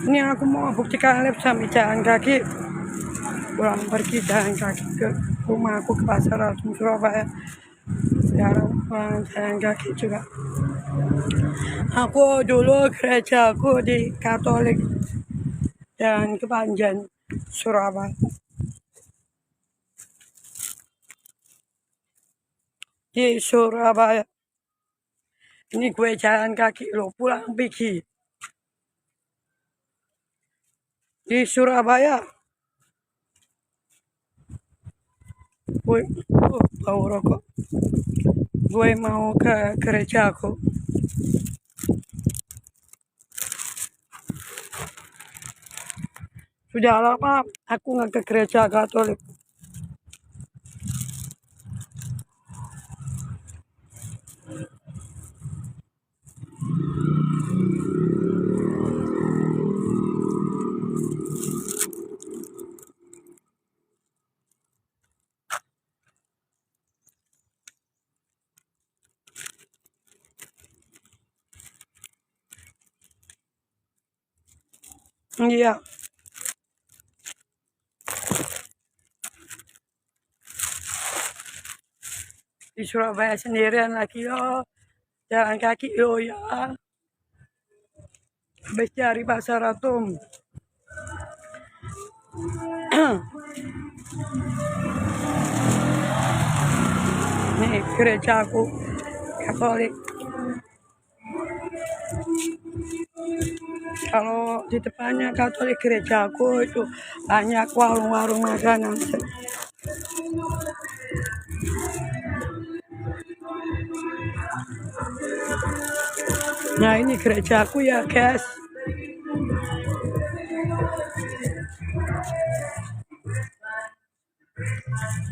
Ini aku mau buktikan lab sambil jalan kaki, pulang pergi jalan kaki ke rumahku ke Pasar Atom Surabaya. Sekarang pulang jalan kaki juga. Aku dulu gerejaku di Katolik dan Kepanjen Surabaya. Di Surabaya. Ini gue jalan kaki lo pulang pergi. Di Surabaya. Gue bau rokok. Gue mau ke gerejaku. Sudah lama aku nggak ke gereja Katolik. Iya. Di Surabaya sendirian lagi yo. Jalan kaki yo ya. Habis dari Pasar Atom. Nih gerejaku Katolik. Kalau di depannya Katolik gerejaku itu banyak warung-warung makanan. Nah ini gerejaku ya guys.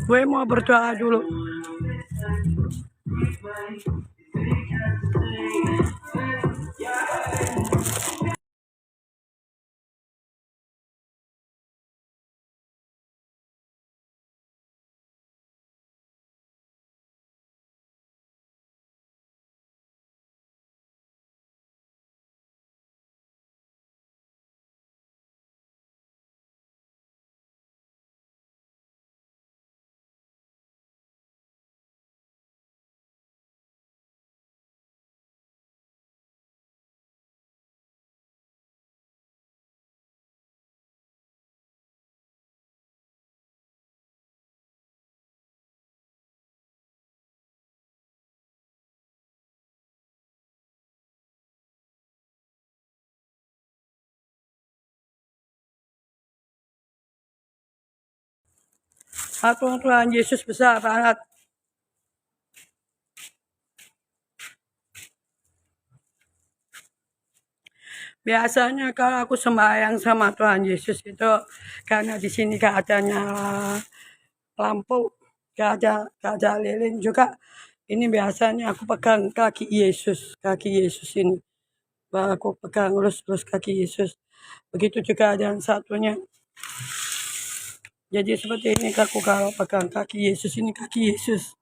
Gue mau berdoa dulu. Tuhan Yesus besar banget. Biasanya kalau aku sembahyang sama Tuhan Yesus itu karena di sini gak adanya lampu, gak ada lilin juga. Ini biasanya aku pegang kaki Yesus ini. Baru aku pegang lurus kaki Yesus. Begitu juga ada yang satunya. Jadi seperti ini aku kalau pegang kaki Yesus ini kaki Yesus.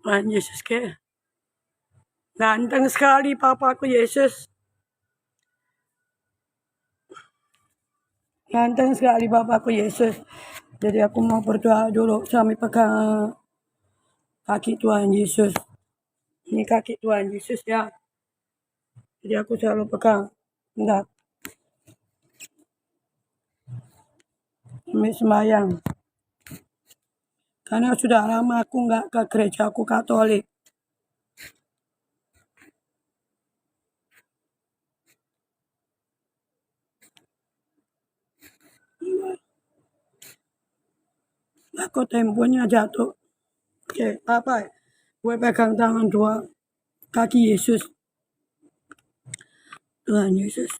Tuhan Yesus ke ganteng sekali papaku Yesus. Ganteng sekali Bapakku Yesus. Jadi aku mau berdoa dulu sambil pegang kaki Tuhan Yesus. Ini kaki Tuhan Yesus ya. Jadi aku selalu pegang. Enggak. Sambil sembahyang. Karena sudah lama aku nggak ke gereja, aku Katolik. Aku temponya jatuh. Oke, apa? Gue pegang tangan dua kaki Yesus. Tuhan Yesus.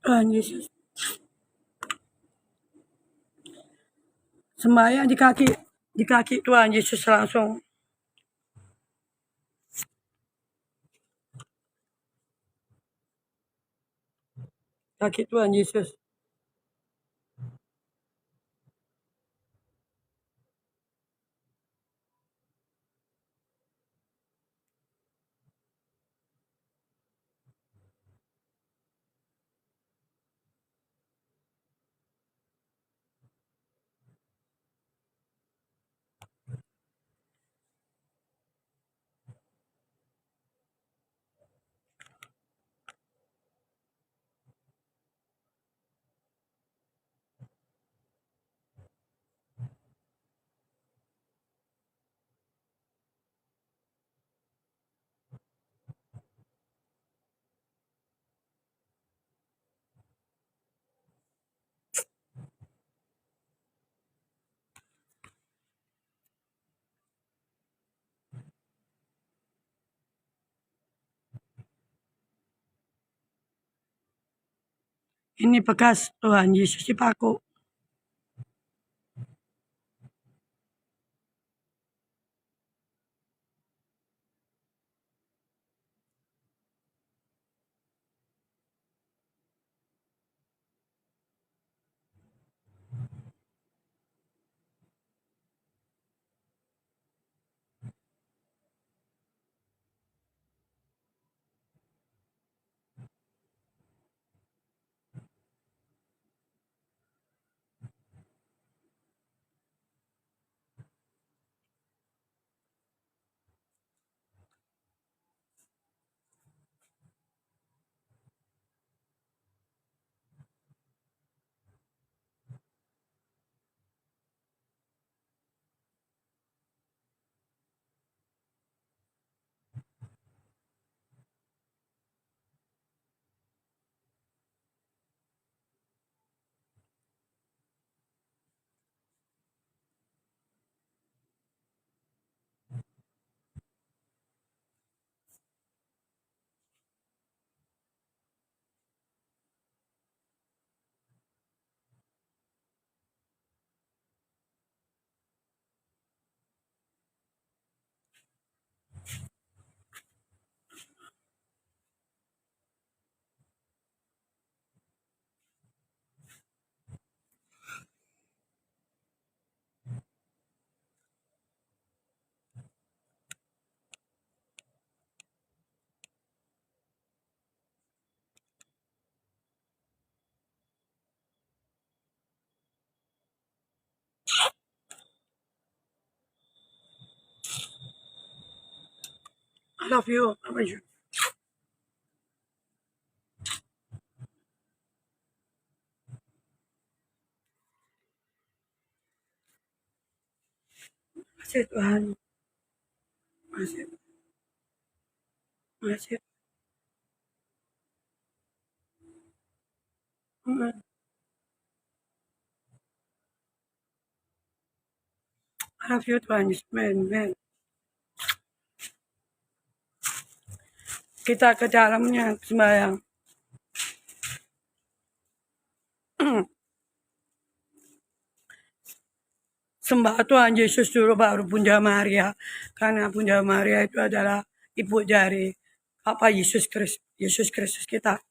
Tuhan Yesus. Sembahyang di kaki Tuhan Yesus langsung. Kaki Tuhan Yesus. Ini bekas Tuhan Yesus dipaku. I love you. I love you. Makasih Tuhan. Makasih. Makasih. I love you Tuhan Yesus. Amen. Kita ke dalamnya sembahyang. Sembah Tuhan Yesus dulu baru Bunda Maria. Karena Bunda Maria itu adalah ibu dari Bapak Yesus Kristus kita.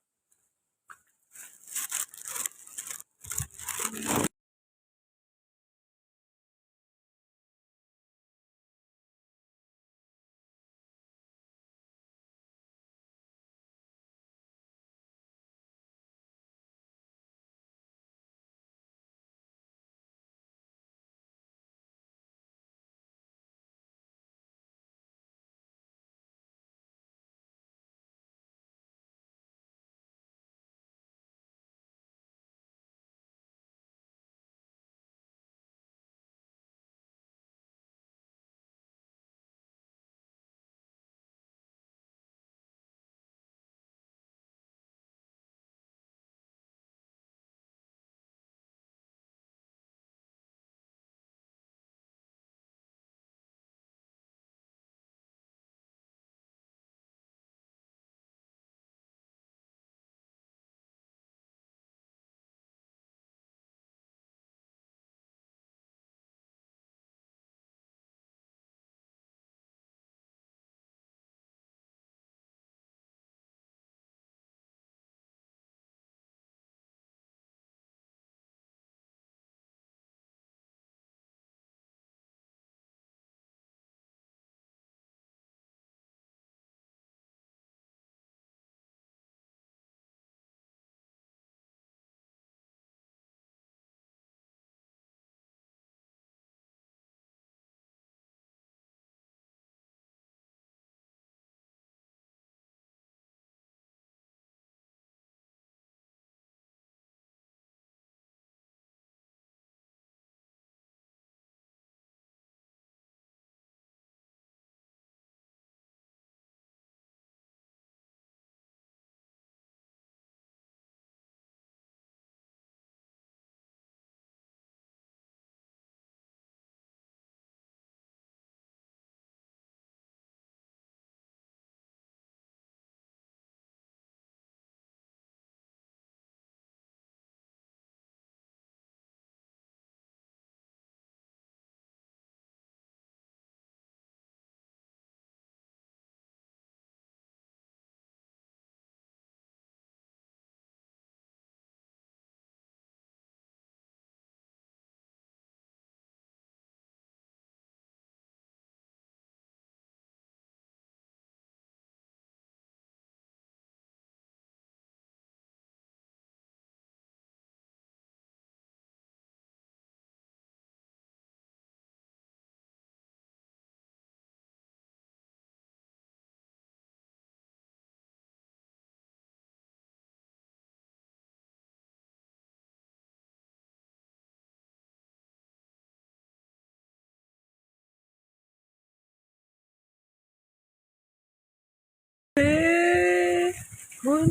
pun.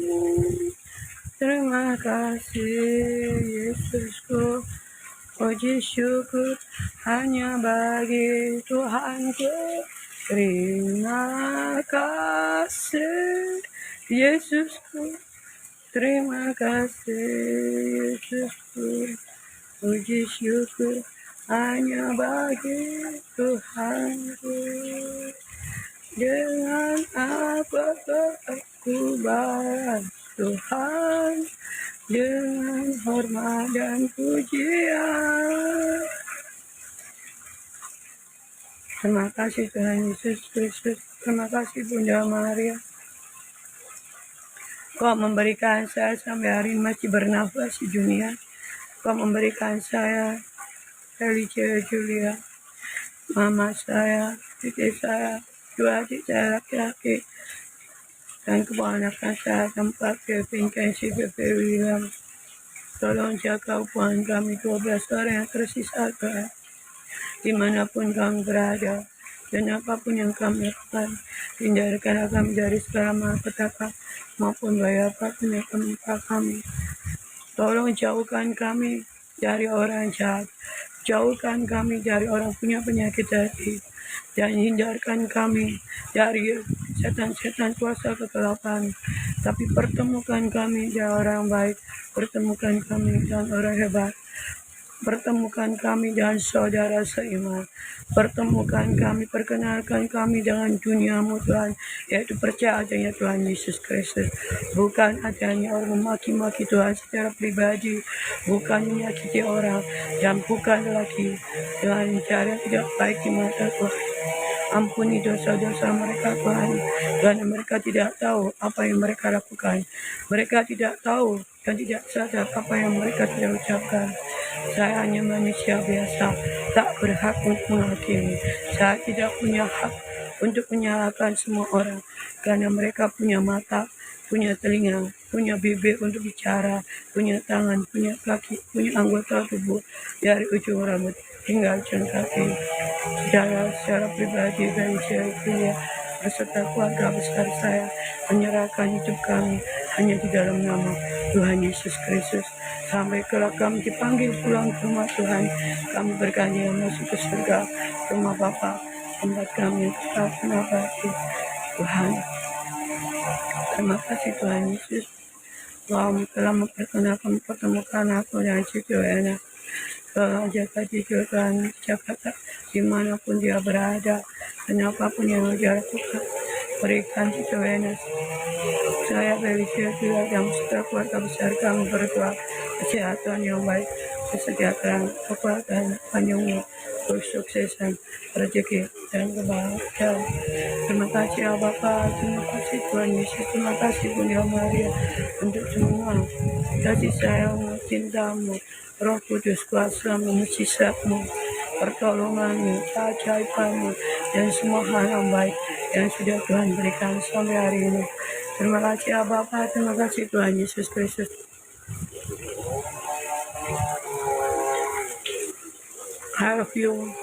Terima kasih Yesusku, puji syukur hanya bagi Tuhanku. Terima kasih Yesusku, terima kasih Yesusku, puji syukur hanya bagi Tuhanku. Dengan apa aku balas Tuhan, dengan hormat dan pujian. Terima kasih Tuhan Yesus Kristus. Terima kasih Bunda Maria. Kau memberikan saya sampai hari ini masih bernafas di dunia. Kau memberikan saya Felicia Julia, mama saya, titik saya, dua adik saya laki-laki, dan keponakan saya tempat Kevin, Kensi, Pepe, William. Tolong jaga hubungan kami 12 orang yang tersisa Tuhan. Dimanapun kami berada, dan apapun yang kami lakukan, hindarkanlah kami dari segala malapetaka maupun bahaya apapun yang menimpa kami. Tolong jauhkan kami dari orang jahat, jauhkan kami dari orang punya penyakit hati, dan hindarkan kami dari setan-setan kuasa kegelapan. Tapi pertemukan kami dengan orang baik, pertemukan kami dengan orang hebat, pertemukan kami dengan saudara seiman, pertemukan kami, perkenalkan kami dengan duniamu Tuhan, yaitu percaya adanya Tuhan Yesus Kristus, bukan adanya orang memaki-maki Tuhan secara pribadi, bukan menyakiti orang, dan bukan lagi dengan cara tidak baik di mata Tuhan. Ampuni dosa-dosa mereka Tuhan, karena mereka tidak tahu apa yang mereka lakukan. Mereka tidak tahu dan tidak sadar apa yang mereka tidak ucapkan. Saya hanya manusia biasa, tak berhak untuk menghakimi. Saya tidak punya hak untuk menyalahkan semua orang, karena mereka punya mata, punya telinga, punya bibir untuk bicara, punya tangan, punya kaki, punya anggota tubuh dari ujung rambut hingga ujung kaki. Secara pribadi dan secara kuliah beserta keluarga besar saya menyerahkan hidup kami hanya di dalam nama Tuhan Yesus Kristus. Sampai kelak kami dipanggil pulang ke rumah Tuhan, kami bergandengan masuk ke surga, rumah Bapa, tempat kami kekal abadi. Tuhan, terima kasih Tuhan Yesus. Tuhan telah mempertemukan aku dengan cucu Ena. Tolong jaga cucu Tuhan, jaga dimanapun dia berada, dan apapun yang dia lakukan, berikan cucu Ena. Saya Felicia juga yang setelah keluarga besar kami berdoa kesehatan yang baik, kesejahteraan, kekuatan, panjang umur, kesuksesan, rezeki, dan kebahagiaan. Terima kasih ya Bapa, terima kasih Tuhan Yesus, terima kasih Bunda Maria untuk semua kasih sayangmu, cintamu, Roh Kudus, kuasamu, mujizatmu, pertolonganmu, keajaibanmu, dan semua hal yang baik yang sudah Tuhan berikan sampai hari ini. Terima kasih ya Bapa, terima kasih Tuhan Yesus Kristus. I love you.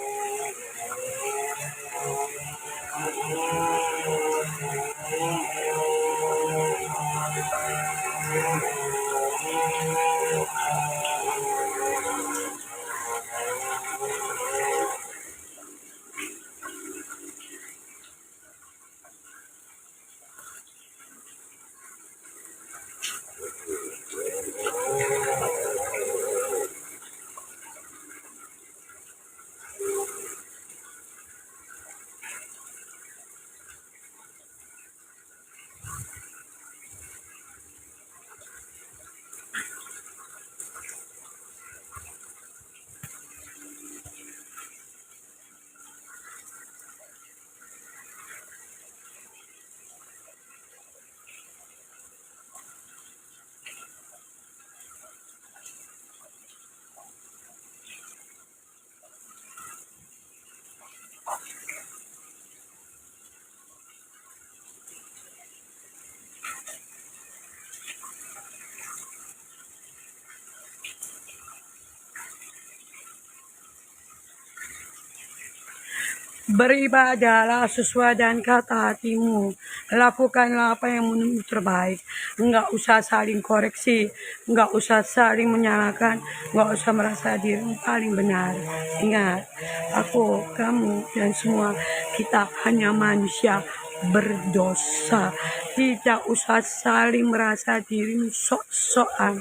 Beribadahlah sesuai dengan kata hatimu. Lakukanlah apa yang menurut terbaik. Enggak usah saling koreksi, enggak usah saling menyalahkan, enggak usah merasa diri paling benar. Ingat, aku, kamu, dan semua kita hanya manusia berdosa. Tidak usah saling merasa diri sok-sokan.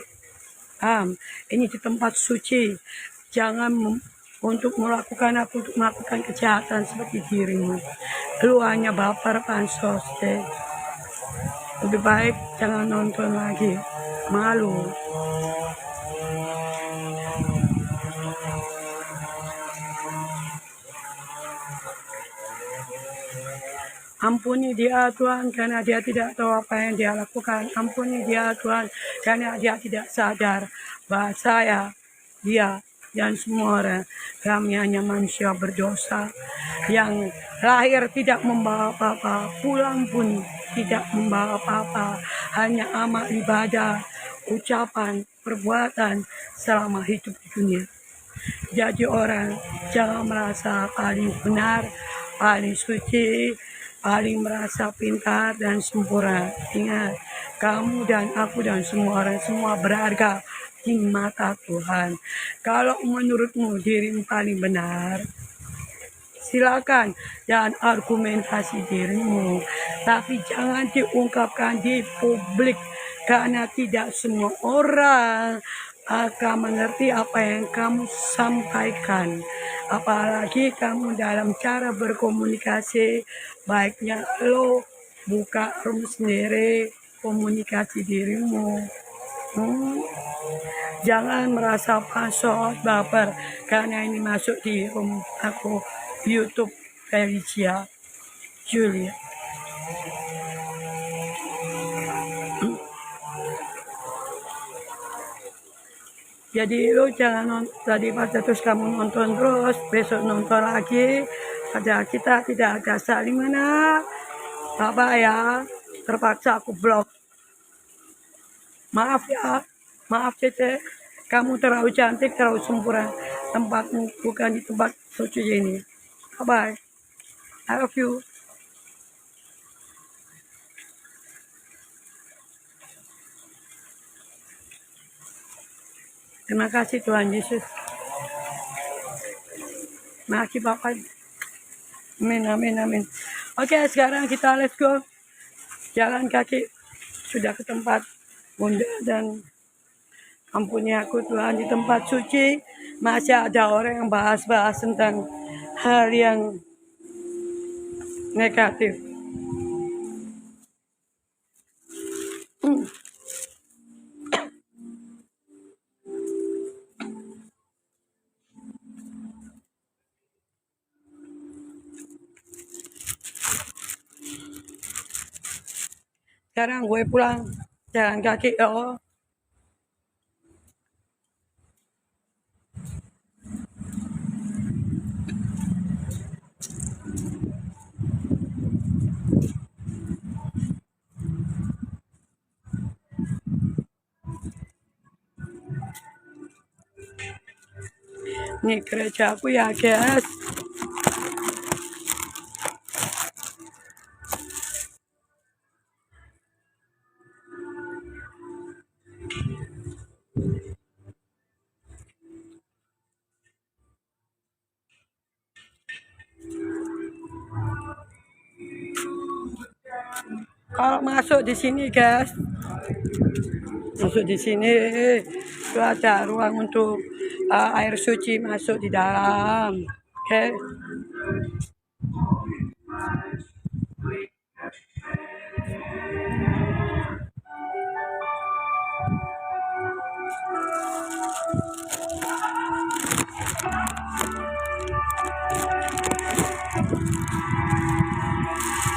Ini di tempat suci. Jangan untuk melakukan kejahatan seperti dirimu. Lu hanya baper pansos, lebih baik jangan nonton lagi. Malu. Ampuni dia Tuhan karena dia tidak tahu apa yang dia lakukan. Ampuni dia Tuhan karena dia tidak sadar bahwa saya, dia, dan semua orang, kami hanya manusia berdosa yang lahir tidak membawa apa-apa, pulang pun tidak membawa apa-apa, hanya amal ibadah, ucapan, perbuatan selama hidup di dunia. Jadi orang jangan merasa paling benar, paling suci, paling merasa pintar dan sempurna. Ingat, kamu dan aku dan semua orang semua berharga di mata Tuhan. Kalau menurutmu dirimu paling benar, silakan jangan argumentasi dirimu, tapi jangan diungkapkan di publik karena tidak semua orang akan mengerti apa yang kamu sampaikan. Apalagi kamu dalam cara berkomunikasi, baiknya lo buka room sendiri, komunikasi dirimu. Jangan merasa pasot, baper, karena ini masuk di room aku, YouTube Felicia Julia. Jadi lo jangan tadi pada terus kamu nonton terus, besok nonton lagi. Pada kita tidak ada saling mana. Apa ya, terpaksa aku blok. Maaf ya, maaf Cece. Kamu terlalu cantik, terlalu sempurna. Tempatmu bukan di tempat suci ini. Bye-bye. I love you. Terima kasih Tuhan Yesus. Terima kasih Bapak. Amin, amin, amin. Oke, sekarang kita let's go. Jalan kaki sudah ke tempat Bunda dan ampuni aku Tuhan, di tempat suci masih ada orang yang bahas-bahas tentang hal yang negatif. Sekarang gue pulang jalan kaki. Ini gereja aku ya guys. Kalau masuk di sini guys, masuk di sini itu ada ruang untuk air suci masuk di dalam. Oke.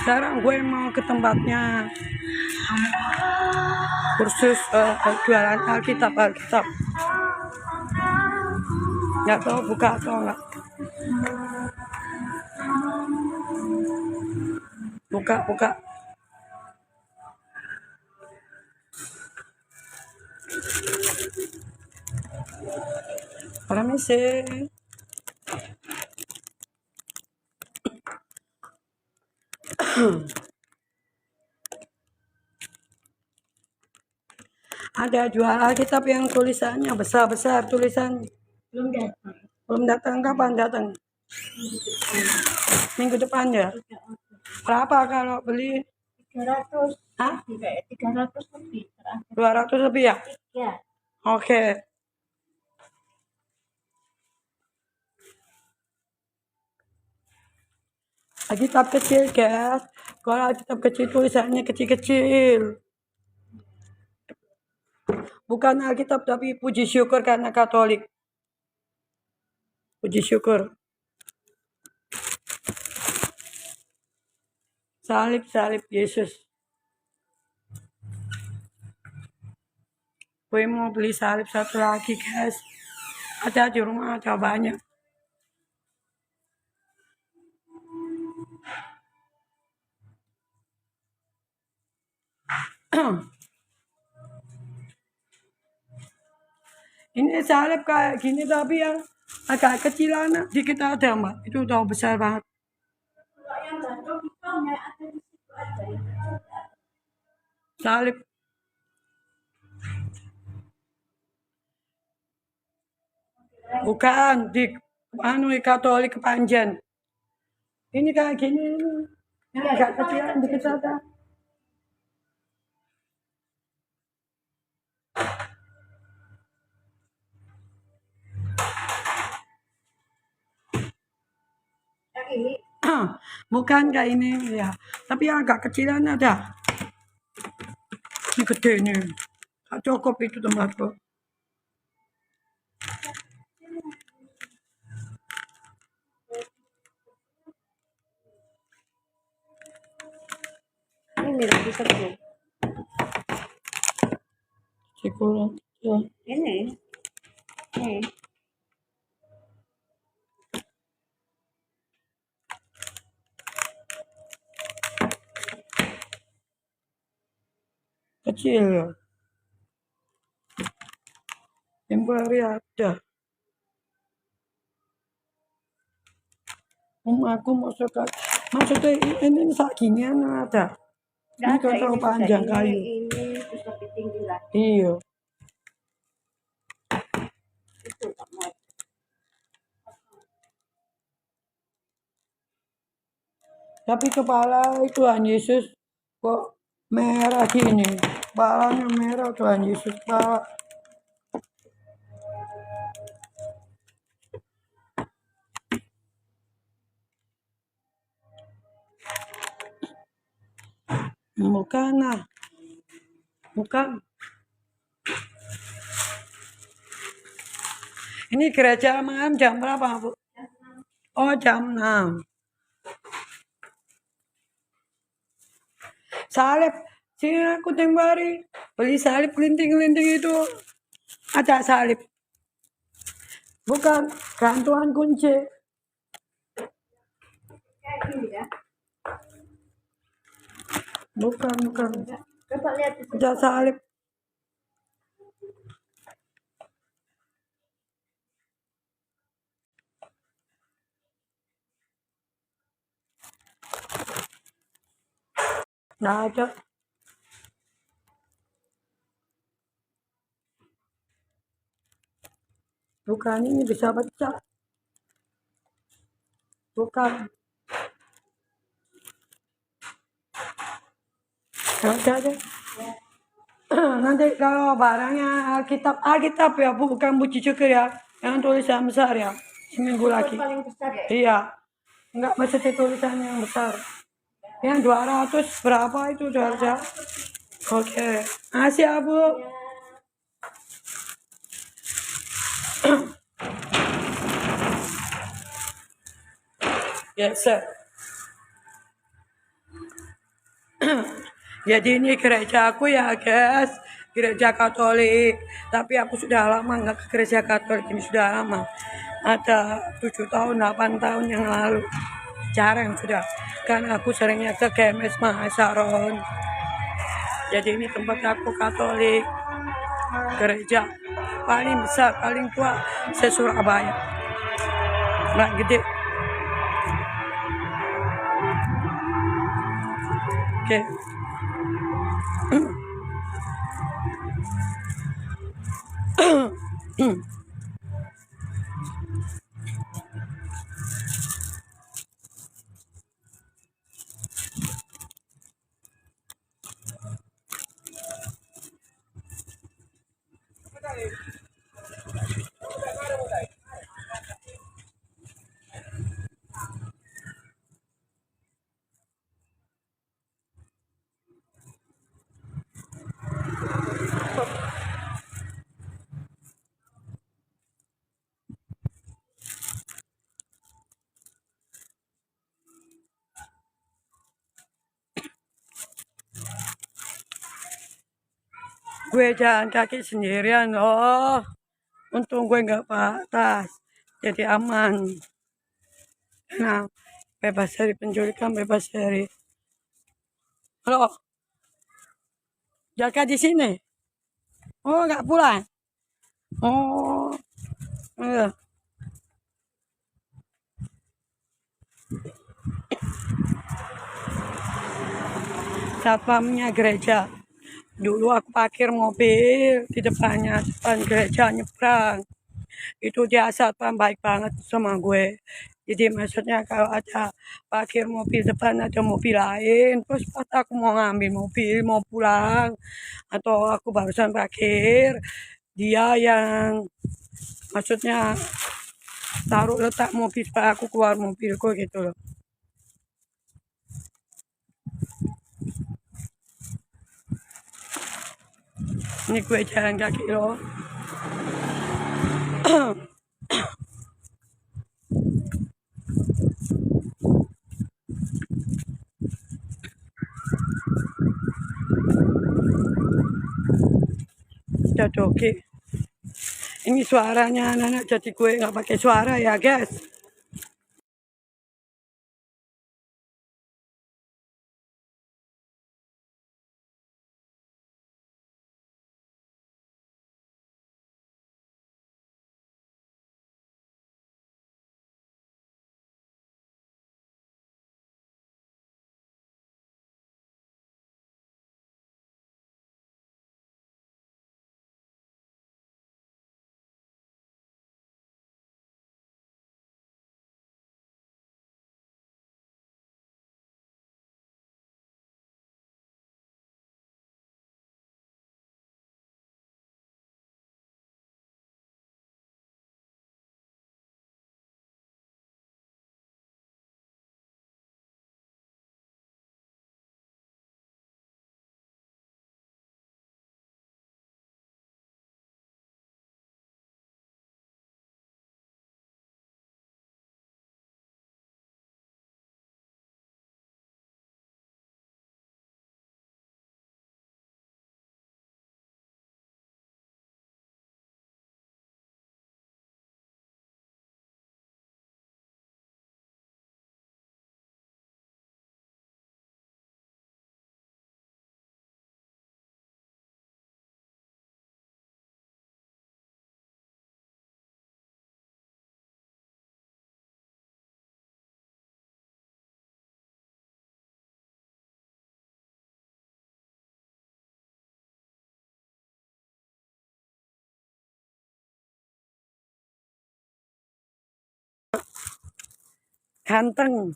Sekarang gue mau ke tempatnya kursus jualan Alkitab. Nggak tahu buka atau enggak. Buka. Permisi. Ada jual Alkitab yang tulisannya besar-besar tulisan. Belum datang. Kapan datang? Minggu depan ya. Berapa kalau beli? 300. Hah? 300 lebih. 200 lebih ya? Ya. Oke. Alkitab kecil, guys. Kalau Alkitab kecil tulisannya kecil-kecil. Bukan Alkitab tapi puji syukur karena Katolik. Puji syukur. Salib Yesus. Gue mau beli salib satu lagi, guys. Ada di rumah, ada banyak. Ini salib kayak gini tapi yang agak kecilan dikit ada, Mbak. Itu udah besar banget. Kalau yang gandum itu hanya ada di situ aja. Salib. Bukan di Katolik Kepanjen. Ini kayak gini. Yang agak kecilan dikit ada. Yang ini Bukan kayak ini ya, tapi yang agak kecilan ada. Ini gede nih. Tak cukup itu tempatku. ini mirip bisa tuh. Kurang. Ya. Ini. Kecil ya. Temporary ada. Aku mau suka. Maksudnya ini seginian ada. Ini kan terlalu panjang kayu. Ini terus lebih tinggi lagi. Iya. Itu tak mau. Tapi kepala Tuhan Yesus kok merah gini. Kepalanya merah Tuhan Yesus. Kepala. Bukan lah. Bukan. Ini gereja malam jam berapa, Bu? Oh, jam 6. Salib. Sini aku tembari. Beli salib kelinting-kelinting itu. Ada salib. Bukan. Gantungan kunci. Kayak gini ya. Bukan. Coba lihat di Ada salib. Nggak ada. Bukan, ini bisa pecah. Bukan. Nggak ada. Nanti kalau barangnya Alkitab ya, Bu, bukan puji syukur ya. Yang tulisan besar ya. Seminggu lagi. paling besar ya. Iya. Enggak mesti tulisan yang besar. Yang 200 berapa itu harga? Oke. Makasih ya, Bu. Yes, sir. Jadi ini gereja aku ya, guys. Gereja Katolik. Tapi aku sudah lama nggak ke gereja Katolik. Ini sudah lama. Ada 7 tahun, 8 tahun yang lalu. Jarang sudah. Kan aku seringnya ke GMS Mahasaron. Jadi ini tempat aku Katolik. Gereja paling besar, paling tua se-Surabaya. Nggak gede. Oke. Gue jalan kaki sendirian loh. Untung gue nggak patas, jadi aman. Nah, bebas dari penculikan, bebas dari... Halo, jaga di sini. Oh, nggak pulang. Oh, iya. Satpamnya gereja. Dulu aku parkir mobil di depan gereja nyebrang. Itu dia satpam baik banget sama gue. Jadi maksudnya kalau ada parkir mobil depan ada mobil lain, terus pas aku mau ngambil mobil mau pulang atau aku barusan parkir, dia yang maksudnya taruh letak mobil supaya aku keluar mobilku gitu loh. Ini gue jalan kaki loh. Udah oke. Ini suaranya anak-anak jadi gue nggak pakai suara ya guys. Ganteng.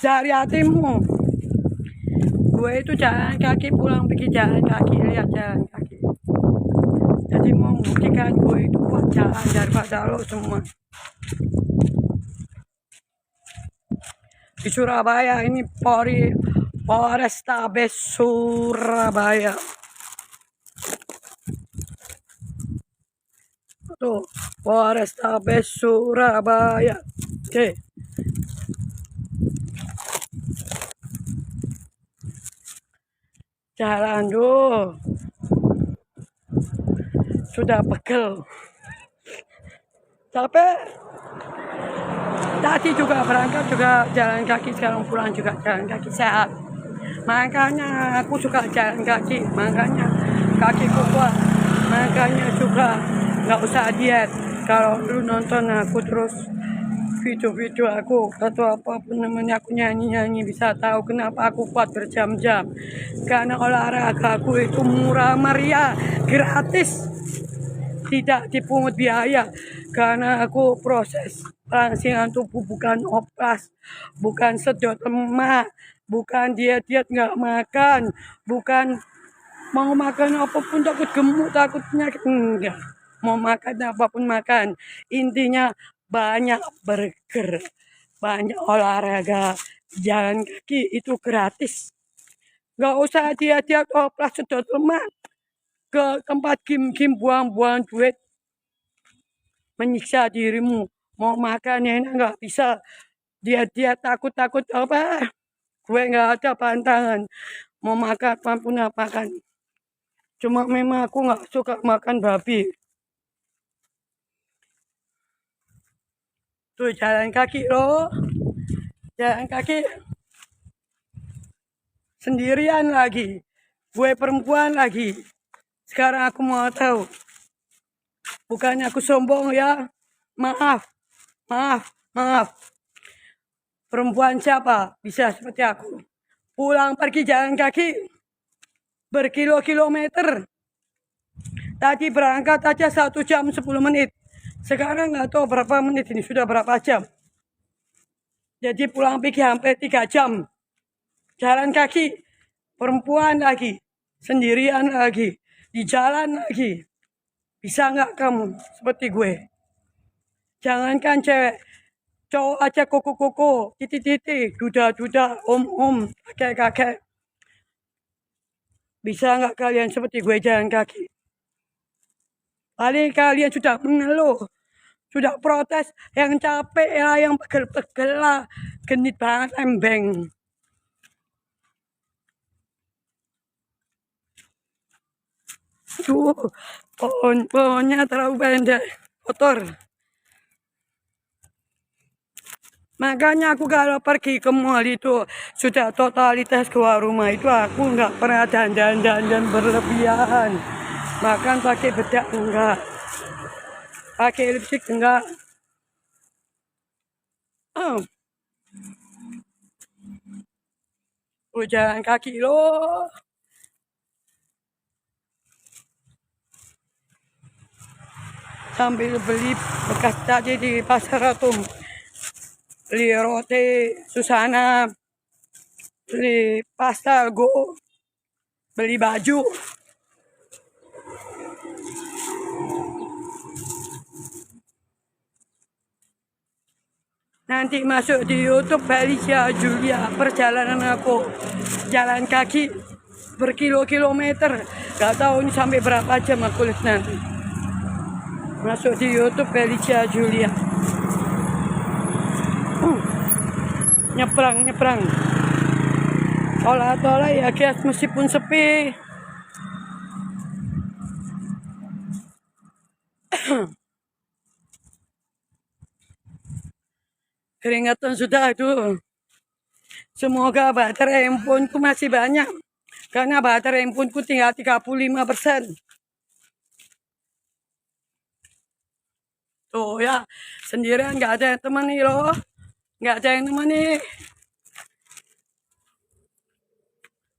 dari hatimu. Gue itu jalan kaki pulang pergi jalan kaki, lihat jalan kaki. Jadi mau membuktikan gue itu kuat jalan daripada lo semua. Di Surabaya ini Polrestabes Surabaya. Tuh, Polrestabes Surabaya. Oke. Jalan tuh. Sudah pegel. Capek. Tadi juga berangkat juga jalan kaki, sekarang pulang juga jalan kaki, sehat. Makanya aku suka jalan kaki, makanya kakiku kuat. Makanya juga nggak usah diet. Kalau lu nonton aku terus video-video aku atau apapun namanya aku nyanyi-nyanyi, bisa tahu kenapa aku kuat berjam-jam. Karena olahraga aku itu murah meriah, gratis, tidak dipungut biaya. Karena aku proses rangsingan tubuh, bukan oplas, bukan sedot lemak, bukan diet-diet nggak makan, bukan mau makan apapun takut gemuk, takut penyakit, enggak. Mau makan apapun makan. Intinya banyak bergerak, banyak olahraga, jalan kaki itu gratis. Nggak usah diet-diet oplas sedot lemak, ke tempat gym-gym buang-buang duit, menyiksa dirimu. Mau makan enak nggak bisa, diet-diet takut-takut apa, gue nggak ada pantangan. Mau makan apapun apakan. Cuma memang aku nggak suka makan babi. Tuh jalan kaki loh, jalan kaki sendirian lagi, gue perempuan lagi. Sekarang aku mau tahu, bukannya aku sombong ya, maaf, maaf. Perempuan siapa bisa seperti aku? Pulang pergi jalan kaki berkilo-kilometer. Tadi berangkat aja 1 jam 10 menit. Sekarang nggak tahu berapa menit ini, sudah berapa jam. Jadi pulang pergi hampir 3 jam. Jalan kaki, perempuan lagi, sendirian lagi, di jalan lagi. Bisa nggak kamu seperti gue? Jangankan cewek, cowok aja koko-koko, titik-titik, duda-duda, om-om, kakek-kakek. Bisa nggak kalian seperti gue jalan kaki? Paling kalian sudah mengeluh, sudah protes, yang capek ya, yang pegel-pegel lah, genit banget embeng. Tuh, pohonnya terlalu pendek, kotor. Makanya aku kalau pergi ke mall itu sudah totalitas keluar rumah itu aku nggak pernah dandan berlebihan. Makan pakai bedak enggak, pakai lipstick enggak. Jalan kaki loh. Sambil beli bekas tadi di pasar Atom, beli roti Susana, beli pasta Go, beli baju. Nanti masuk di YouTube Felicia Julia, perjalanan aku jalan kaki berkilo-kilometer. Gak tahu ini sampai berapa jam aku lihat nanti. Masuk di YouTube Felicia Julia. Nyebrang. Olah-olah ya guys, meskipun sepi. Keringatan sudah tuh. Semoga baterai handphoneku masih banyak. Karena baterai handphoneku tinggal 35%. Tuh ya, sendirian nggak ada yang temani loh. Nggak ada yang temani.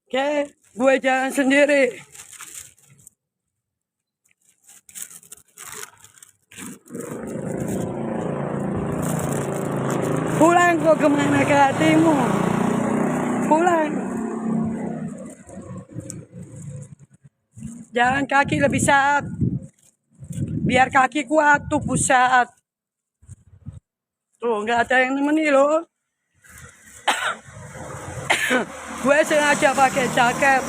Oke, gue jalan sendiri. Pulang kok kemana ke hatimu? pulang. Jalan kaki lebih sehat. Biar kaki kuat, tubuh sehat. Tuh, nggak ada yang nemenin loh. Gue sengaja pakai jaket,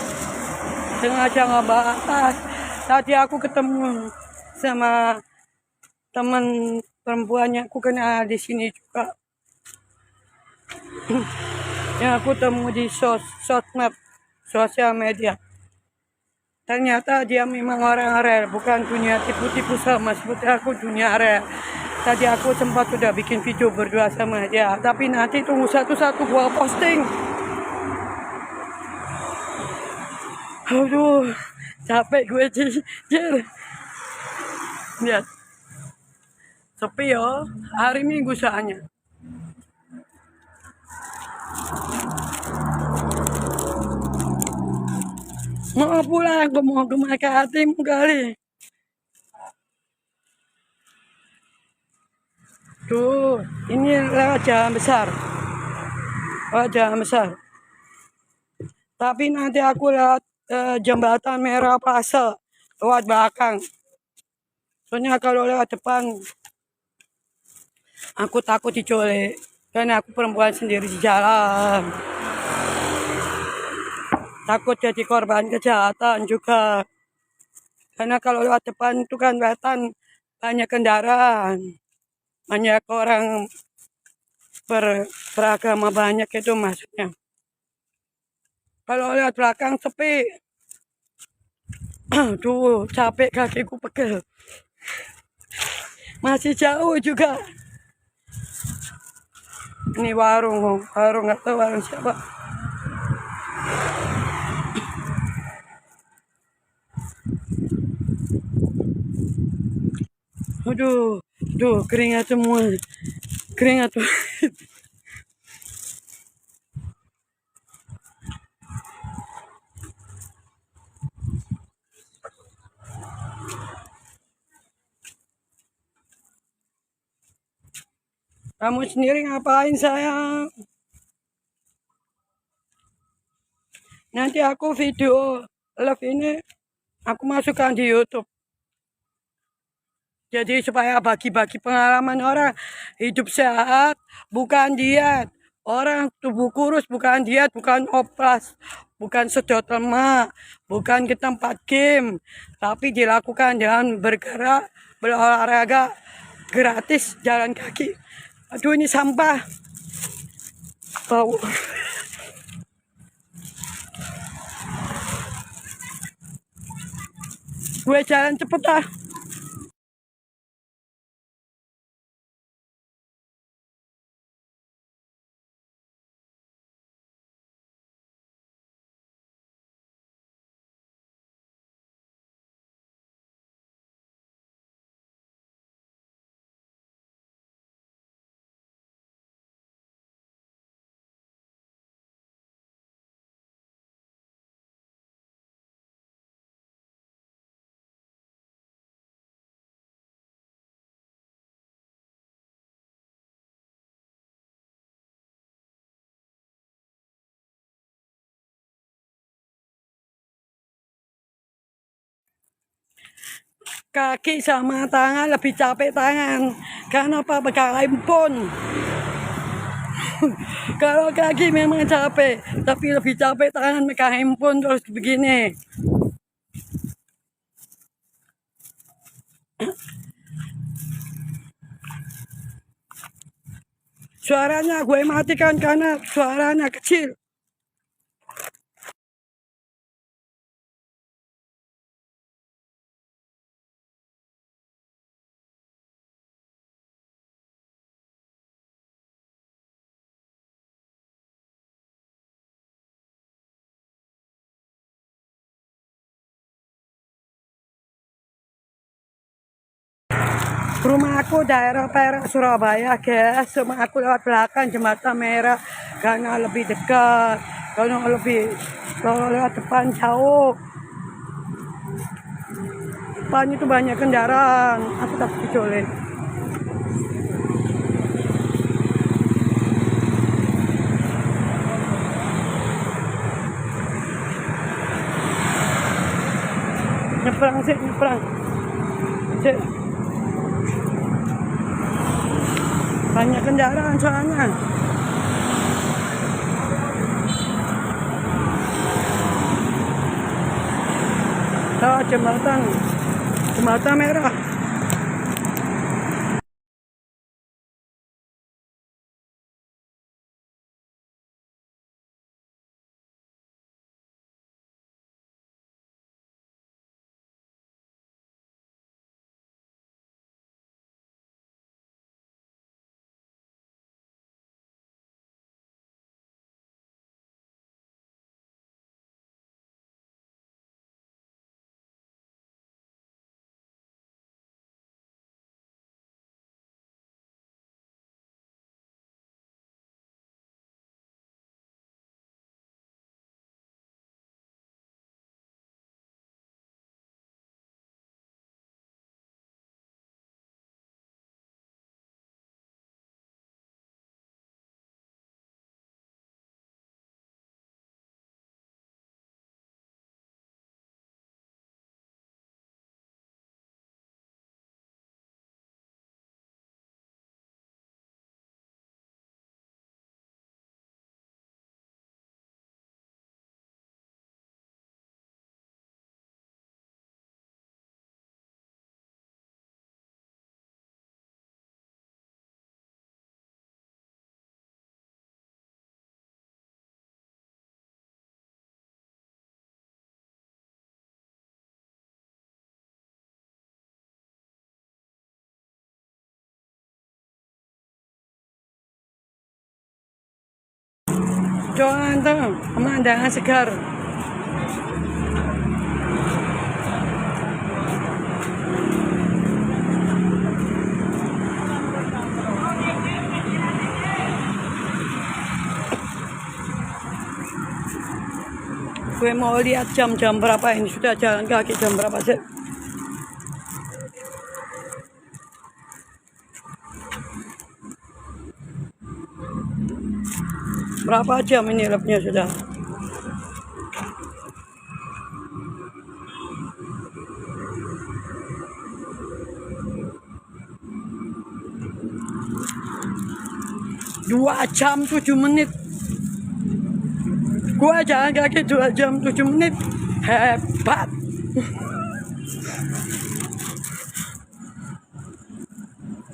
sengaja nggak bawa tas. Tadi aku ketemu sama teman perempuannya, aku kenal di sini juga. Yang aku temu di sosmed, sosial media. Ternyata dia memang orang real, bukan dunia tipu-tipu sama seperti aku dunia real. Tadi aku sempat sudah bikin video berdua sama dia, tapi nanti tunggu satu-satu gua posting. Aduh, capek gue jijik. Lihat, sepi yo, hari Minggu soalnya. Mau pulang, gue mau ke Makatim kali. Tuh, ini lewat jalan besar. Lewat jalan besar. Tapi nanti aku lewat jembatan Merah Plaza. Lewat belakang. Soalnya kalau lewat depan, aku takut diculik. Karena aku perempuan sendiri di jalan. Takut jadi korban kejahatan juga. Karena kalau lewat depan itu kan kelihatan banyak kendaraan. Banyak orang beragama banyak itu maksudnya. Kalau lewat belakang sepi. Aduh, capek kakiku pegel. Masih jauh juga. Ini warung nggak tahu warung siapa. Aduh, keringat semua. Keringat. Kamu sendiri ngapain sayang? Nanti aku video live ini aku masukkan di YouTube. Jadi supaya bagi-bagi pengalaman orang hidup sehat, bukan diet. Orang tubuh kurus bukan diet, bukan oplas, bukan sedot lemak, bukan ke tempat game. Tapi dilakukan dengan bergerak, berolahraga, gratis, jalan kaki. Aduh ini sampah. Bau. Gue jalan cepet lah. Kaki sama tangan lebih capek tangan. Karena apa? Pegang handphone. Kalau kaki memang capek, tapi lebih capek tangan megang handphone terus begini. Suaranya gue matikan karena suaranya kecil. Rumah aku daerah Perak, Surabaya, guys. Rumah aku lewat belakang jembatan Merah karena lebih dekat. Kalau lewat depan jauh. Depan itu banyak kendaraan. Aku takut diculik. nyebrang sih, nyebrang. Cek. Banyak kendaraan soalnya. Oh, jembatan merah. Jangan tuh, pemandangan segar. Gue mau lihat jam-jam berapa ini, sudah jalan kaki jam berapa sih? Berapa jam ini labnya sudah? Dua jam 7 menit. Gua jalan kaki 2 jam 7 menit. Hebat.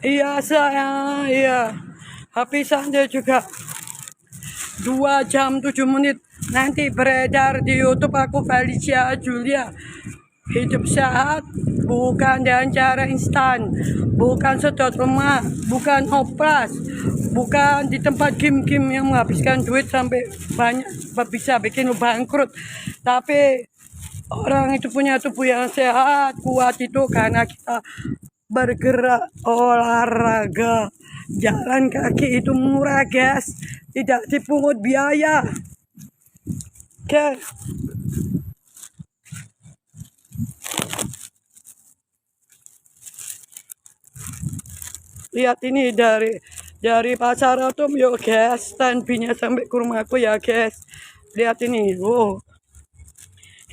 Iya sayang, iya. Habisan dia juga 2 jam 7 menit. Nanti beredar di YouTube aku Felicia Julia. Hidup sehat bukan dengan cara instan, bukan sedot lemak, bukan oplas, bukan di tempat game-game yang menghabiskan duit sampai banyak bisa bikin lu bangkrut. Tapi orang itu punya tubuh yang sehat, kuat itu karena kita bergerak, olahraga. Jalan kaki itu murah, guys. Tidak dipungut biaya. Oke. Lihat ini dari pasar Atom yuk guys, tanpinya sampai ke rumahku ya guys. Lihat ini, wow.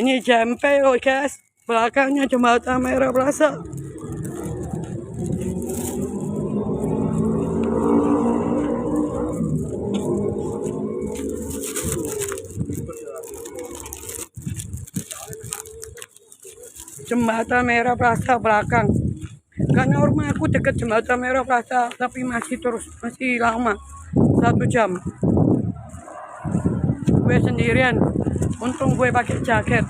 Ini JMP oh guys, belakangnya Jembatan Merah Plaza. Jembatan Merah Plaza belakang. Karena rumah aku dekat Jembatan Merah Plaza, tapi masih lama 1 jam. Gue sendirian, untung gue pakai jaket,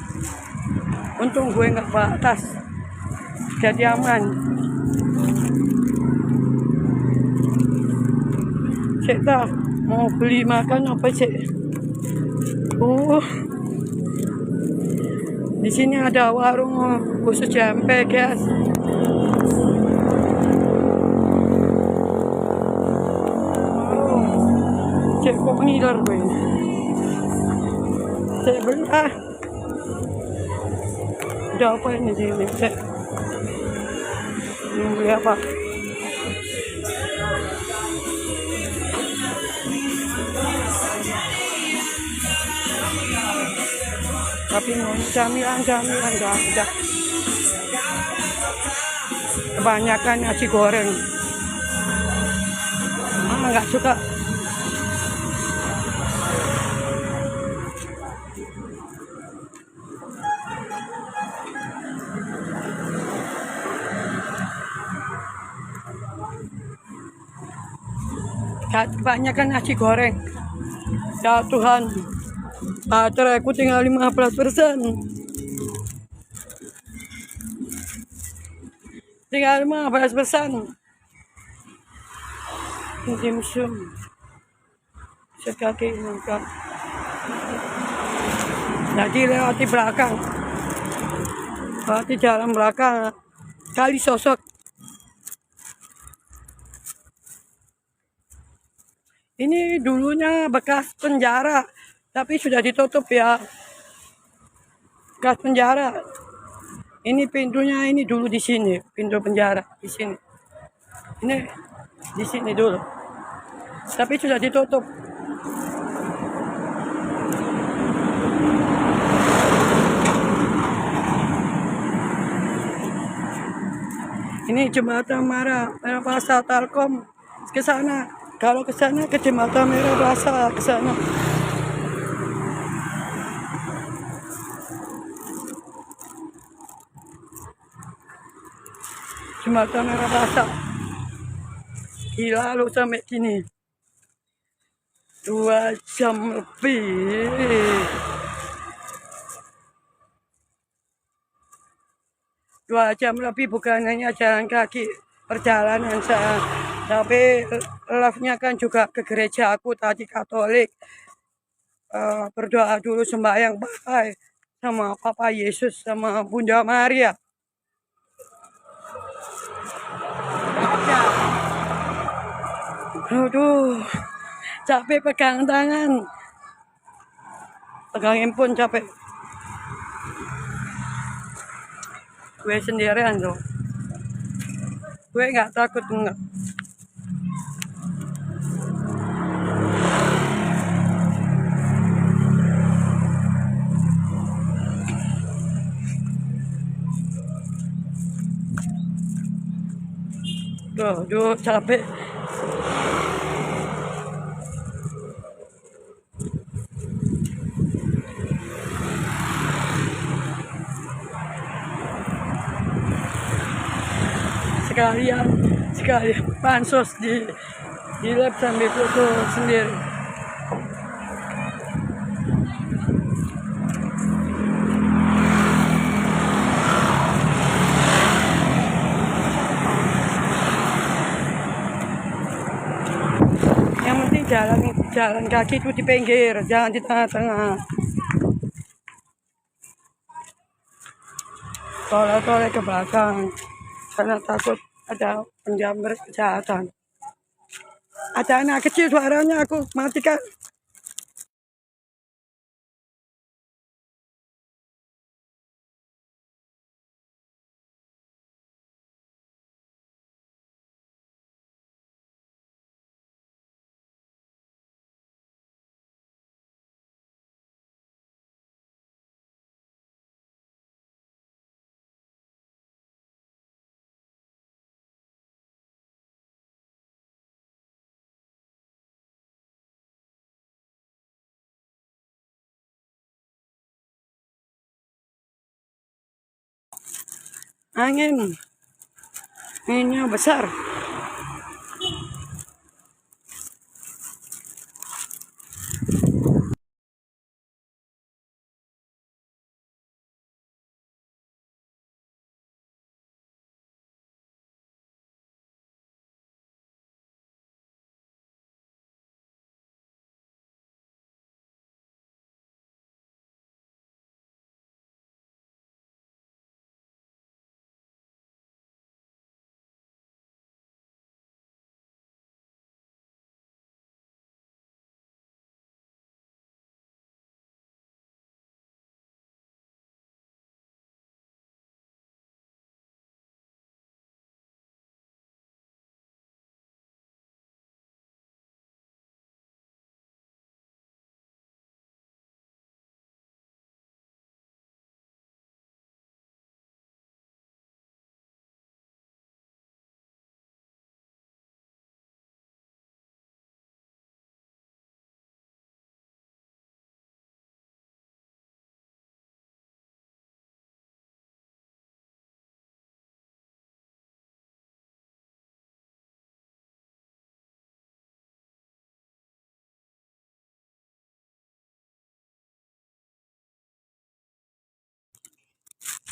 untung gue nggak bawa tas, jadi aman. Cek dah, mau beli makan apa cek? Oh, di sini ada warung khusus JMP guys. Cek kok ngiler gue. Cek beli Ada apa ini sini? Cek. Mau beli apa? Tapi mau camilan nggak ada. kebanyakan nasi goreng. Nggak suka. Kebanyakan nasi goreng. Ya Tuhan, bateraiku tinggal 15%. Tinggal 15%. Dimsum. Sekaki makan. Jadi lewati belakang. Lewati jalan belakang. Kali sosok. Ini dulunya bekas penjara, tapi sudah ditutup ya. Bekas penjara. Ini pintunya ini dulu di sini, pintu penjara di sini. Ini di sini dulu. Tapi sudah ditutup. Ini jembatan Merah Plaza Telkom ke sana. Kalau ke sana ke jembatan Merah Plaza ke sana. Jembatan Merah Plaza. Gila lu sampai sini. 2 jam lebih. 2 jam lebih bukan hanya jalan kaki perjalanan saya, tapi live-nya kan juga ke gereja aku tadi Katolik. Berdoa dulu sembahyang bye sama Papa Yesus sama Bunda Maria. Aduh, capek pegang tangan, pegang handphone capek. Gue sendirian tuh. Gue nggak takut enggak. Duh, capek. Sekalian pansos di lab sambil foto sendiri. Yang penting jalan kaki itu di pinggir, jangan di tengah-tengah. Toleh-toleh ke belakang karena takut ada penjamret kejahatan. Ada anak kecil suaranya aku matikan. Anginnya besar.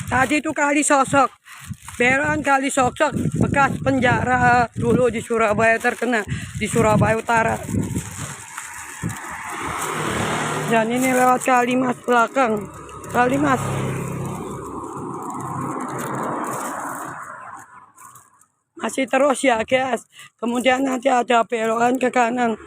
Tadi itu Kali Sosok. Beran Kali Sosok bekas penjara dulu di Surabaya, terkena di Surabaya Utara. Dan ini lewat Kalimas belakang. Kalimas. Masih terus ya guys. Kemudian nanti ada belokan ke kanan.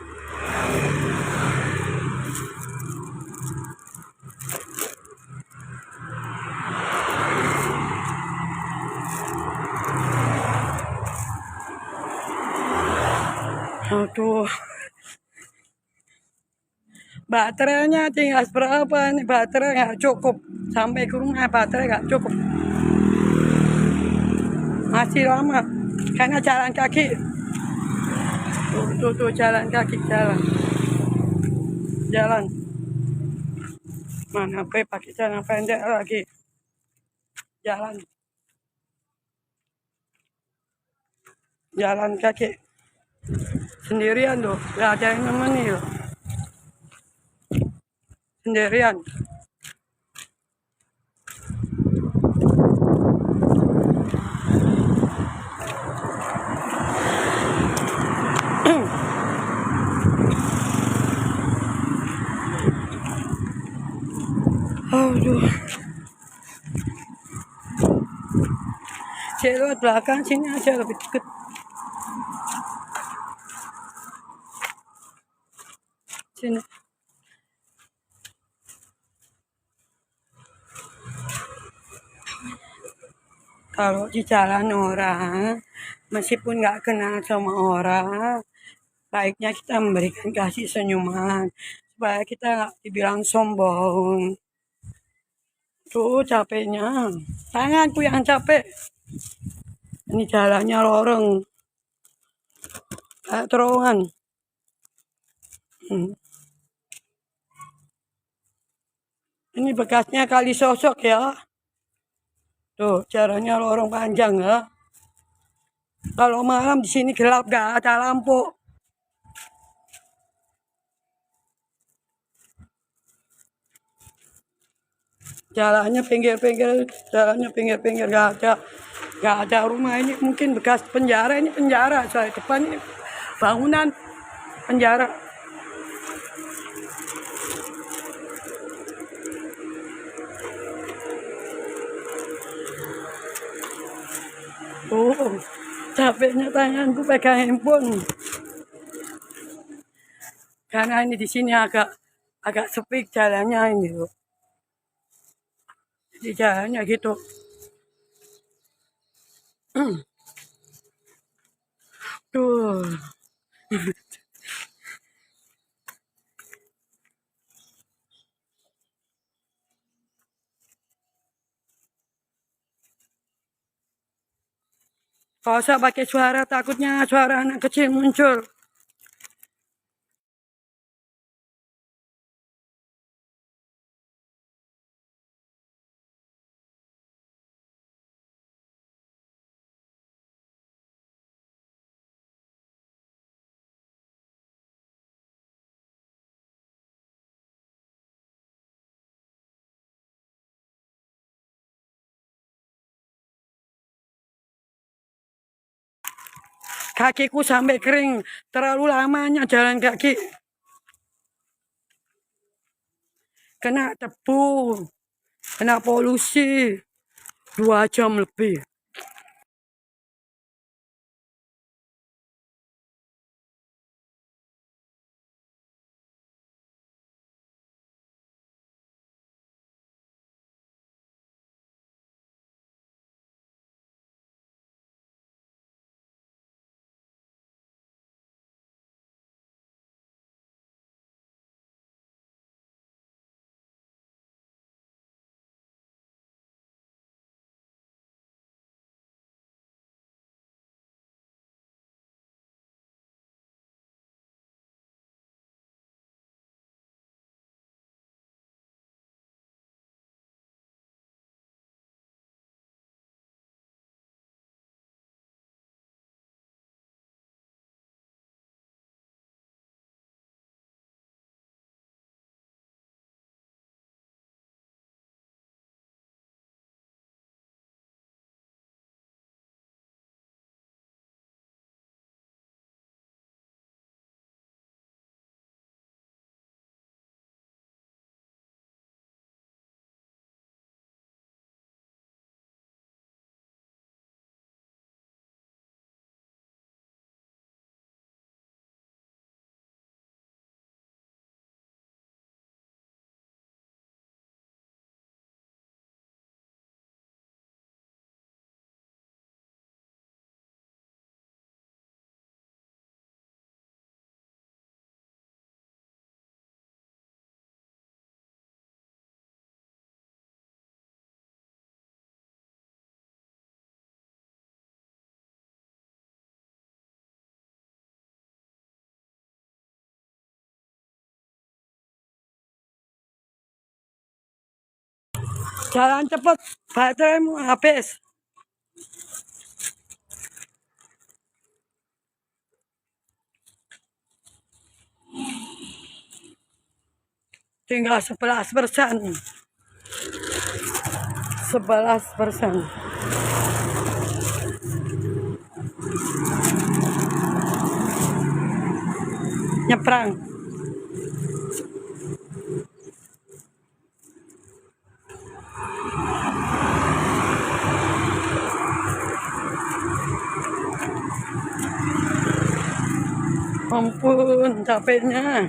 Aduh. Baterainya tinggal berapa nih? Baterai nggak cukup. Sampai ke rumah baterai nggak cukup. Masih lama. Karena jalan kaki. Tuh, jalan kaki, jalan. Jalan. Mana pakai celana pendek lagi. Jalan. Jalan kaki. Sendirian tuh. Gak ada yang nemeni loh. Sendirian. Aduh. Lewat belakang sini aja lebih deket. Sini. Kalau di jalan orang, meskipun nggak kenal sama orang, baiknya kita memberikan kasih senyuman supaya kita nggak dibilang sombong. Tuh capeknya, tanganku yang capek. Ini jalannya lorong, kayak terowongan. Ini bekasnya Kali Sosok ya. Tuh jalannya lorong panjang ya. Kalau malam di sini gelap, gak ada lampu. Jalannya pinggir-pinggir, gak ada rumah. Ini mungkin bekas penjara, ini penjara. Soalnya depan ini bangunan penjara. Oh, capeknya tanganku pegang handphone. Karena ini di sini agak sepi jalannya ini loh. Di jalannya gitu. Tuh. Kalau usah pakai suara, takutnya suara anak kecil muncul. Kakiku sampai kering, terlalu lamanya jalan kaki. Kena debu, kena polusi, 2 jam lebih. Jalan cepet, bateraimu habis. Tinggal 11%. 11%. Nyebrang. Ampun, capeknya.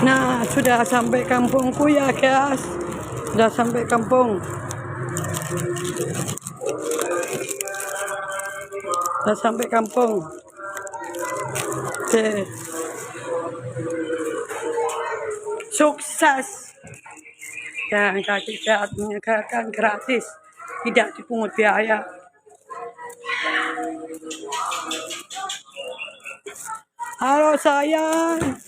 Nah, sudah sampai kampungku ya guys. Sudah sampai kampung. Udah sampai kampung. Oke. Sukses. Dan kaki sehat menyegarkan gratis, tidak dipungut biaya. Halo sayang.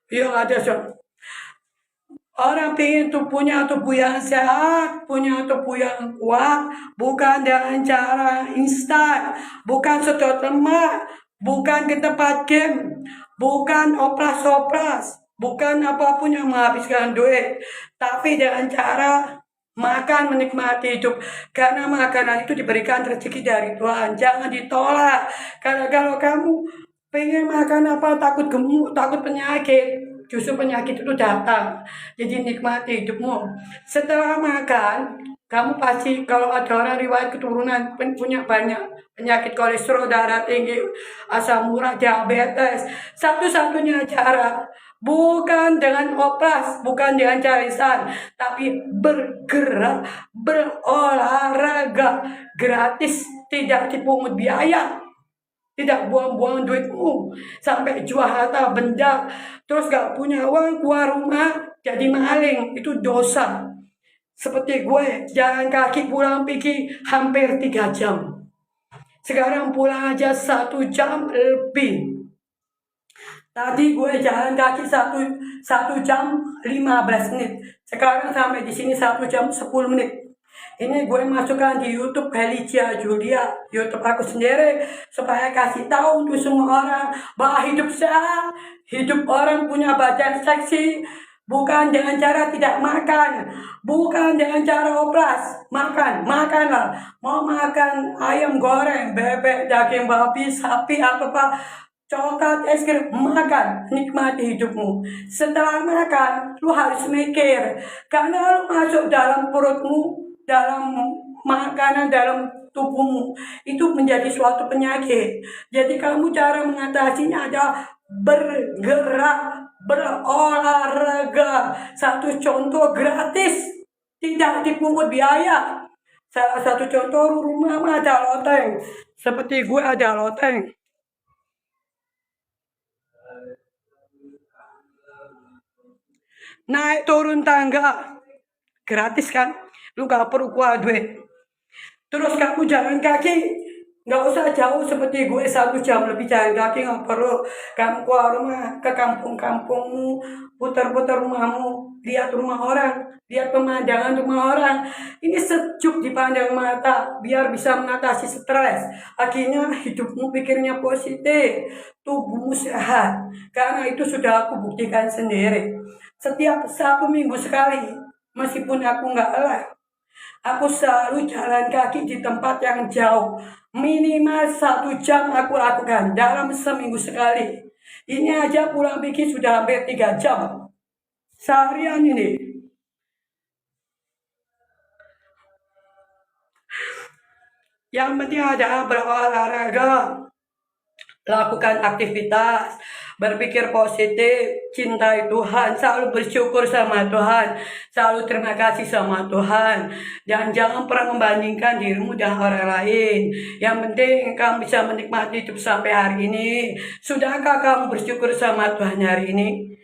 Yuk ada sob. Orang pengen tuh punya tubuh yang sehat, punya tubuh yang kuat, bukan dengan cara instan, bukan sedot lemak, bukan ke tempat game, bukan oplas-oplas, bukan apapun yang menghabiskan duit, tapi dengan cara makan menikmati hidup. Karena makanan itu diberikan rezeki dari Tuhan, jangan ditolak. Karena kalau kamu pengen makan apa takut gemuk, takut penyakit, justru penyakit itu datang. Jadi nikmati hidupmu. Setelah makan, kamu pasti kalau ada orang riwayat keturunan punya banyak penyakit kolesterol, darah tinggi, asam urat, diabetes. Satu-satunya cara bukan dengan oplas, bukan dengan cara instan, tapi bergerak, berolahraga gratis, tidak dipungut biaya. Tidak buang-buang duitmu sampai jual harta benda, terus gak punya uang keluar rumah jadi maling, itu dosa. Seperti gue jalan kaki pulang pergi hampir 3 jam, sekarang pulang aja 1 jam lebih. Tadi gue jalan kaki satu jam 15 menit, sekarang sampai di sini 1 jam 10 menit. Ini gue masukkan di YouTube Felicia Julia, YouTube aku sendiri, supaya kasih tahu untuk semua orang bahwa hidup sehat, hidup orang punya badan seksi, bukan dengan cara tidak makan, bukan dengan cara oplas, makanlah. Mau makan ayam goreng, bebek, daging babi, sapi, atau apa, coklat, es krim, makan, nikmati hidupmu. Setelah makan, lu harus mikir, karena lu masuk dalam perutmu, dalam makanan, dalam tubuhmu itu menjadi suatu penyakit. Jadi kamu cara mengatasinya adalah bergerak, berolahraga. Satu contoh gratis, tidak dipungut biaya. Salah satu contoh rumah ada loteng. Seperti gue ada loteng. Naik turun tangga gratis kan? Lu gak perlu kuat duit. Terus kamu jalan kaki, nggak usah jauh seperti gue 1 jam lebih jalan kaki, nggak perlu. Kamu keluar rumah ke kampung-kampungmu, putar-putar rumahmu, lihat rumah orang, lihat pemandangan rumah orang. Ini sejuk dipandang mata, biar bisa mengatasi stres. Akhirnya hidupmu pikirnya positif, tubuhmu sehat. Karena itu sudah aku buktikan sendiri. Setiap 1 minggu sekali, meskipun aku nggak lelah, aku selalu jalan kaki di tempat yang jauh. Minimal 1 jam aku lakukan dalam seminggu sekali. Ini aja pulang pergi sudah hampir 3 jam. Seharian ini. Yang penting adalah berolahraga, lakukan aktivitas, berpikir positif, cintai Tuhan, selalu bersyukur sama Tuhan, selalu terima kasih sama Tuhan, dan jangan pernah membandingkan dirimu dengan orang lain. Yang penting kamu bisa menikmati hidup sampai hari ini. Sudahkah kamu bersyukur sama Tuhan hari ini?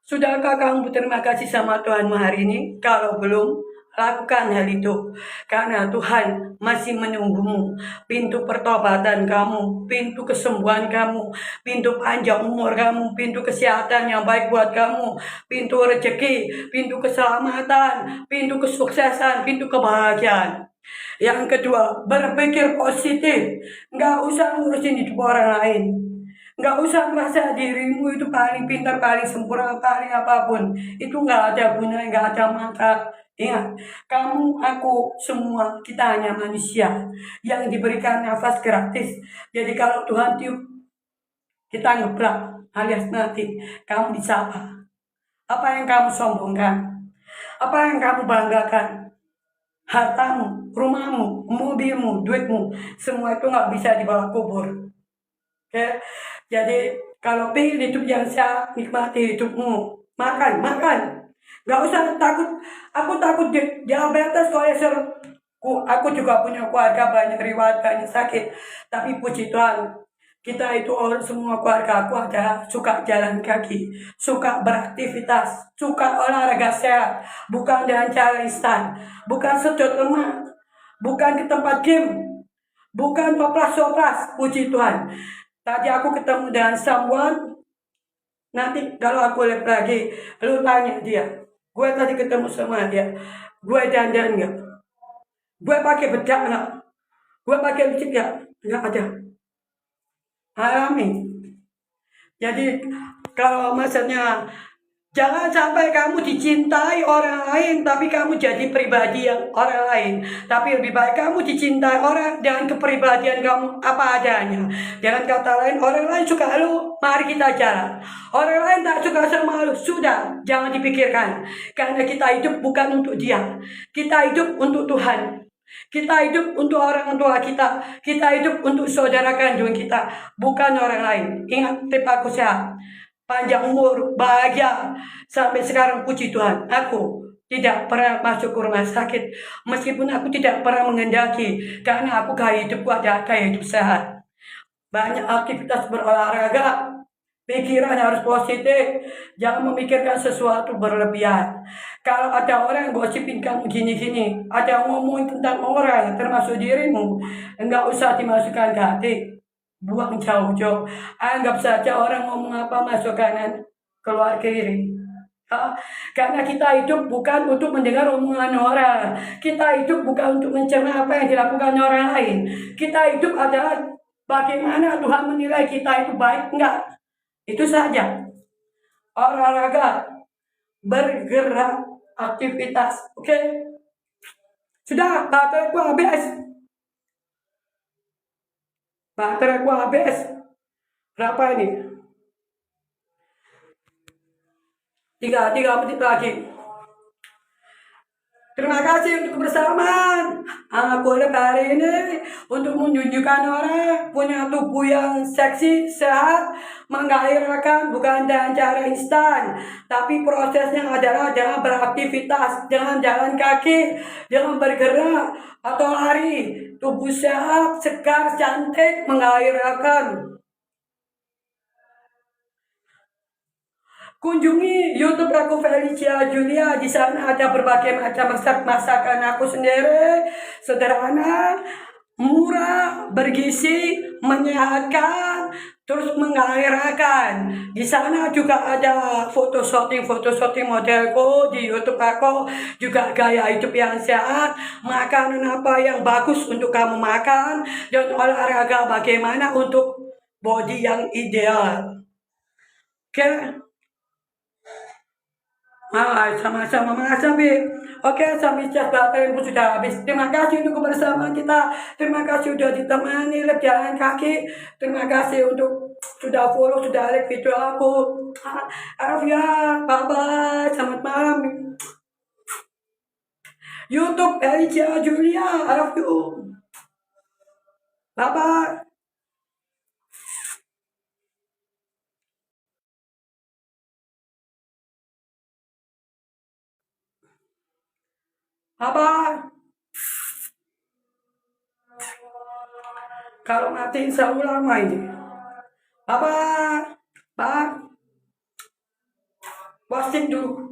Sudahkah kamu berterima kasih sama Tuhanmu hari ini? Kalau belum, lakukan hal itu. Karena Tuhan masih menunggumu. Pintu pertobatan kamu, pintu kesembuhan kamu, pintu panjang umur kamu, pintu kesehatan yang baik buat kamu, pintu rezeki, pintu keselamatan, pintu kesuksesan, pintu kebahagiaan. Yang kedua, berpikir positif. Nggak usah ngurusin hidup orang lain. Nggak usah merasa dirimu itu paling pintar, paling sempurna, paling apapun. Itu nggak ada gunanya, nggak ada manfaat. Ingat, kamu, aku, semua, kita hanya manusia yang diberikan nafas gratis. Jadi kalau Tuhan tiup, kita ngebrak alias mati. Kamu disapa. Apa yang kamu sombongkan? Apa yang kamu banggakan? Hartamu, rumahmu, mobilmu, duitmu, semua itu nggak bisa dibawa kubur. Oke, jadi kalau pengen hidup yang sehat, nikmati hidupmu. Makan, makan. Gak usah takut. Aku takut diabetes, kolesterol. Aku juga punya keluarga banyak riwayat, banyak sakit. Tapi puji Tuhan, kita itu orang semua keluarga aku adalah suka jalan kaki, suka beraktivitas, suka olahraga sehat, bukan dengan cara instan, bukan sedot lemak, bukan ke tempat game, bukan oplas-oplas. Puji Tuhan. Tadi aku ketemu dengan someone, nanti kalau aku lihat lagi, lu tanya dia, gue tadi ketemu sama dia, gue dandan nggak? Gue pakai bedak nggak? Gue pakai lipstick nggak? Nggak ada. Alami. Jadi kalau maksudnya jangan sampai kamu dicintai orang lain, tapi kamu jadi pribadi yang orang lain. Tapi lebih baik kamu dicintai orang dengan kepribadian kamu apa adanya. Dengan kata lain, orang lain suka lu, mari kita jalan. Orang lain tak suka sama lu, sudah, jangan dipikirkan. Karena kita hidup bukan untuk dia. Kita hidup untuk Tuhan. Kita hidup untuk orang tua kita. Kita hidup untuk saudara kandung kita, bukan orang lain. Ingat, tip aku sehat, panjang umur, bahagia. Sampai sekarang puji Tuhan, aku tidak pernah masuk ke rumah sakit. Meskipun aku tidak pernah mengendaki, karena aku gaya hidupku adalah gaya hidup sehat. Banyak aktivitas berolahraga, pikiran harus positif, jangan memikirkan sesuatu berlebihan. Kalau ada orang gosipin kamu gini-gini, ada yang ngomongin tentang orang, termasuk dirimu, enggak usah dimasukkan ke hati. Buang jauh-jauh. Anggap saja orang ngomong apa, masuk kanan, keluar kiri. Karena kita hidup bukan untuk mendengar omongan orang. Kita hidup bukan untuk mencerna apa yang dilakukan orang lain. Kita hidup adalah bagaimana Tuhan menilai kita itu baik enggak. Itu saja. Olahraga, bergerak, aktivitas. Oke? Sudah, bateraiku habis. Bateraiku habis. Berapa ini? 3 menit lagi. Terima kasih untuk kebersamaan. Aku ada hari ini untuk menunjukkan orang punya tubuh yang seksi, sehat, menggairahkan bukan dengan cara instan. Tapi prosesnya adalah jangan beraktivitas, jangan jalan kaki, jangan bergerak atau lari. Tubuh sehat, segar, cantik, menggairahkan. Kunjungi YouTube aku Felicia Julia. Di sana ada berbagai macam resep masakan aku sendiri. Sederhana, murah, bergizi, menyehatkan, terus menggairahkan. Di sana juga ada foto shooting modelku di YouTube aku. Juga gaya hidup yang sehat, makanan apa yang bagus untuk kamu makan, dan olahraga bagaimana untuk body yang ideal. Oke. Sama-sama Mas Abi. Oke, sampai chat baterai pun sudah habis. Terima kasih untuk kebersamaan kita. Terima kasih sudah ditemani jalan kaki. Terima kasih untuk sudah follow, sudah like video aku. Ya, bye bye. Selamat malam. YouTube Elicia Julia. I love you. Bye bye. Bye bye. Kalau matiin saya lama ini. Bye bye. Bye. Posting dulu.